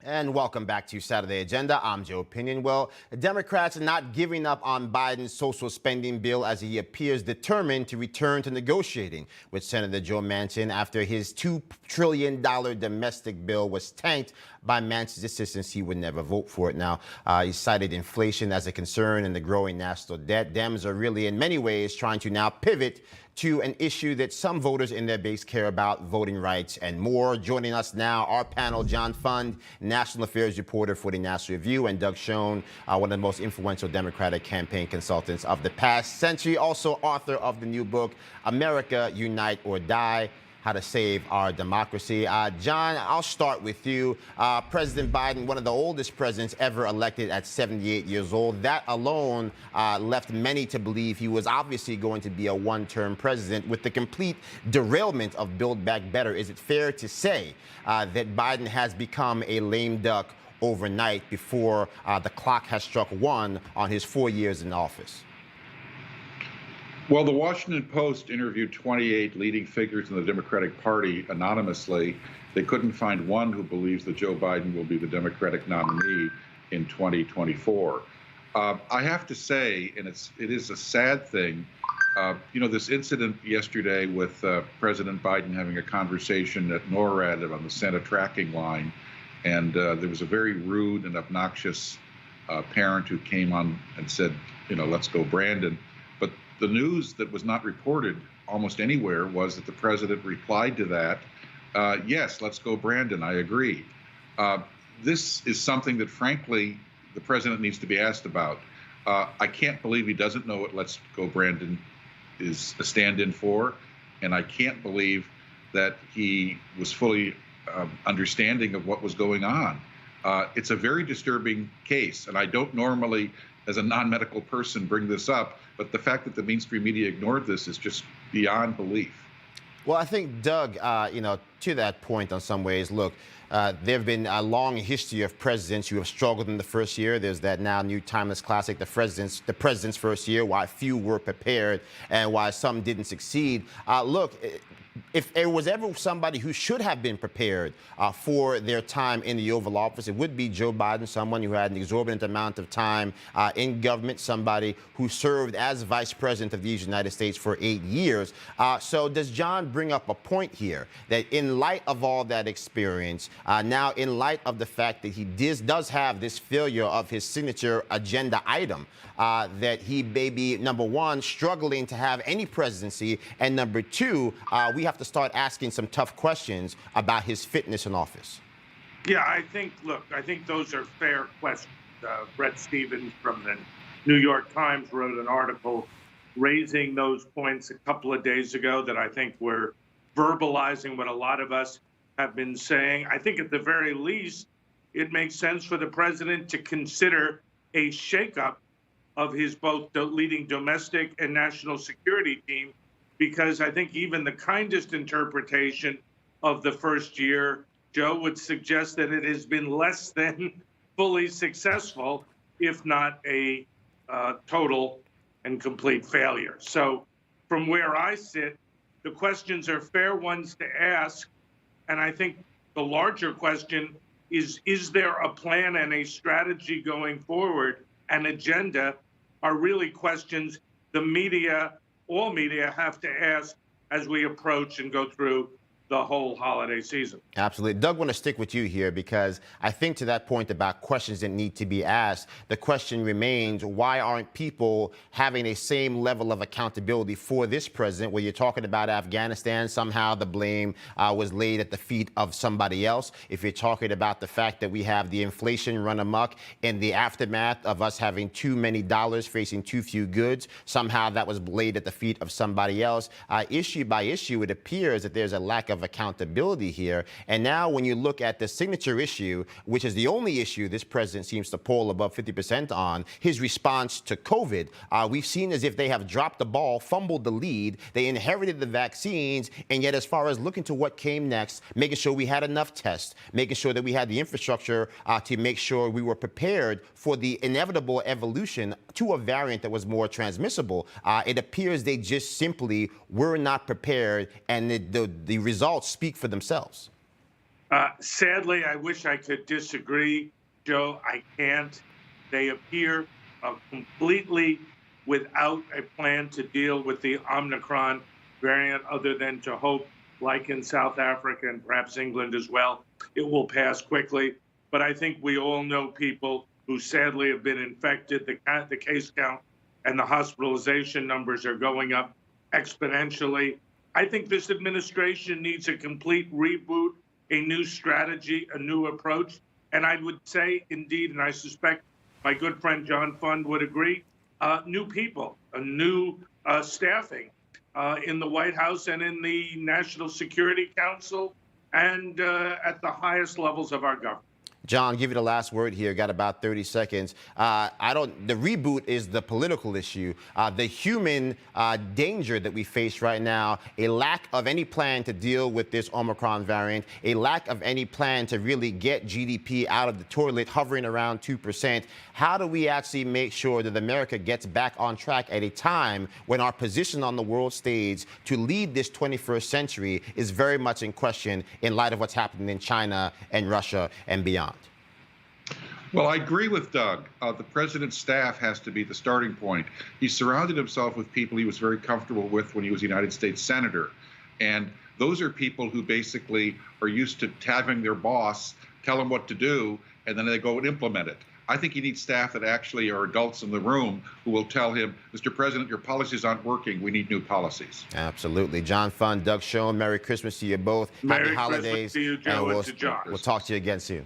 And welcome back to Saturday Agenda. I'm Joe Pinion. Well, Democrats are not giving up on Biden's social spending bill as he appears determined to return to negotiating with Senator Joe Manchin after his $2 trillion domestic bill was tanked by Manchin's insistence he would never vote for it. Now, he cited inflation as a concern and the growing national debt. Dems are really, in many ways, trying to now pivot to an issue that some voters in their base care about, voting rights and more. Joining us now, our panel, John Fund, national affairs reporter for the National Review, and Doug Schoen, one of the most influential Democratic campaign consultants of the past century, also author of the new book, America, Unite or Die: How to Save Our Democracy. John, I'll start with you. President Biden, one of the oldest presidents ever elected at 78 years old. That alone left many to believe he was obviously going to be a one-term president. With the complete derailment of Build Back Better, is it fair to say that Biden has become a lame duck overnight before the clock has struck 1 on his 4 years in office? Well, the Washington Post interviewed 28 leading figures in the Democratic Party anonymously. They couldn't find one who believes that Joe Biden will be the Democratic nominee in 2024. I have to say, and it is a sad thing, this incident yesterday with President Biden having a conversation at NORAD on the Santa tracking line, and there was a very rude and obnoxious parent who came on and said, let's go Brandon. But the news that was not reported almost anywhere was that the president replied to that, yes, let's go Brandon, I agree. This is something that, frankly, the president needs to be asked about. I can't believe he doesn't know what let's go Brandon is a stand-in for, and I can't believe that he was fully understanding of what was going on. It's a very disturbing case, and I don't normally, as a non-medical person, bring this up, but the fact that the mainstream media ignored this is just beyond belief. Well, I think, Doug, to that point, on some ways, look, there have been a long history of presidents who have struggled in the first year. There's that now new timeless classic, the president's first year, why few were prepared and why some didn't succeed. Look, if there was ever somebody who should have been prepared for their time in the Oval Office, it would be Joe Biden, someone who had an exorbitant amount of time in government, somebody who served as vice president of the United States for 8 years. So does John bring up a point here that in light of all that experience, now in light of the fact that he does have this failure of his signature agenda item, that he may be, number one, struggling to have any presidency, and number two, we have to start asking some tough questions about his fitness in office? Yeah, I think those are fair questions. Bret Stephens from the New York Times wrote an article raising those points a couple of days ago that I think were verbalizing what a lot of us have been saying. I think at the very least, it makes sense for the president to consider a shakeup of his both leading domestic and national security team, because I think even the kindest interpretation of the first year, Joe, would suggest that it has been less than fully successful, if not a total and complete failure. So from where I sit, the questions are fair ones to ask. And I think the larger question is there a plan and a strategy going forward? An agenda are really questions the media, all media, have to ask as we approach and go through the whole holiday season. Absolutely. Doug, I want to stick with you here because I think to that point about questions that need to be asked, the question remains, why aren't people having a same level of accountability for this president? Where you're talking about Afghanistan, somehow the blame was laid at the feet of somebody else. If you're talking about the fact that we have the inflation run amok in the aftermath of us having too many dollars facing too few goods, somehow that was laid at the feet of somebody else. Issue by issue, it appears that there's a lack of accountability here. And now when you look at the signature issue, which is the only issue this president seems to poll above 50% on, his response to COVID, we've seen as if they have dropped the ball, fumbled the lead. They inherited the vaccines, and yet as far as looking to what came next, making sure we had enough tests, making sure that we had the infrastructure to make sure we were prepared for the inevitable evolution to a variant that was more transmissible, it appears they just simply were not prepared, and the results speak for themselves. Sadly, I wish I could disagree, Joe. I can't. They appear completely without a plan to deal with the Omicron variant, other than to hope, like in South Africa and perhaps England as well, it will pass quickly. But I think we all know people who sadly have been infected. The case count and the hospitalization numbers are going up exponentially. I think this administration needs a complete reboot, a new strategy, a new approach. And I would say, indeed, and I suspect my good friend John Fund would agree, new people, a new staffing in the White House and in the National Security Council and at the highest levels of our government. John, give you the last word here. Got about 30 seconds. The reboot is the political issue. The human danger that we face right now, a lack of any plan to deal with this Omicron variant, a lack of any plan to really get GDP out of the toilet, hovering around 2%. How do we actually make sure that America gets back on track at a time when our position on the world stage to lead this 21st century is very much in question in light of what's happening in China and Russia and beyond? Well, I agree with Doug. The president's staff has to be the starting point. He surrounded himself with people he was very comfortable with when he was a United States senator. And those are people who basically are used to having their boss tell them what to do, and then they go and implement it. I think he needs staff that actually are adults in the room who will tell him, Mr. President, your policies aren't working. We need new policies. Absolutely. John Fund, Doug Schoen, Merry Christmas to you both. Merry Happy holidays. Christmas to you, Joe, and to John. We'll talk to you again soon.